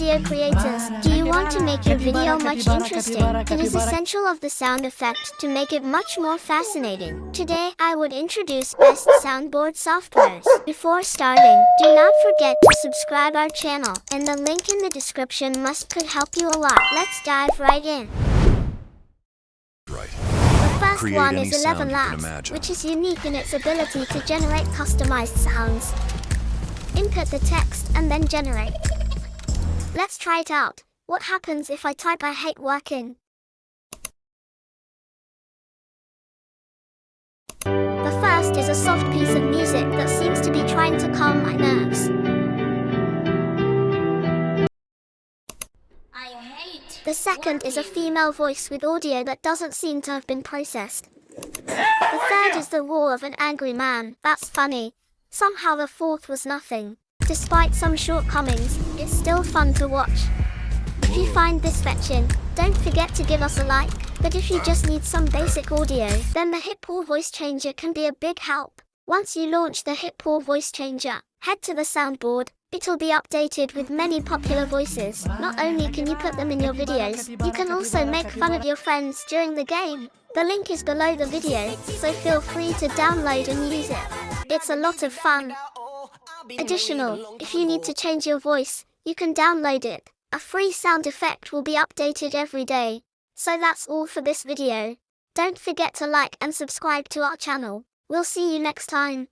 video creators, do you want to make your video much interesting? It is essential of the sound effect to make it much more fascinating. Today, I would introduce best soundboard softwares. Before starting, do not forget to subscribe our channel, and the link in the description could help you a lot. Let's dive right in. The first one is Elevenlabs, which is unique in its ability to generate customized sounds. Input the text and then generate. Let's try it out. What happens if I type "I hate working"? The first is a soft piece of music that seems to be trying to calm my nerves. The second is a female voice with audio that doesn't seem to have been processed. The third is the roar of an angry man. That's funny. Somehow the fourth was nothing. Despite some shortcomings, it's still fun to watch. If you find this fetching, don't forget to give us a like. But if you just need some basic audio, then the HitPaw Voice Changer can be a big help. Once you launch the HitPaw Voice Changer, head to the Soundboard. It'll be updated with many popular voices. Not only can you put them in your videos, you can also make fun of your friends during the game. The link is below the video, so feel free to download and use it. It's a lot of fun. Additional, if you need to change your voice, you can download it. A free sound effect will be updated every day. So that's all for this video. Don't forget to like and subscribe to our channel. We'll see you next time.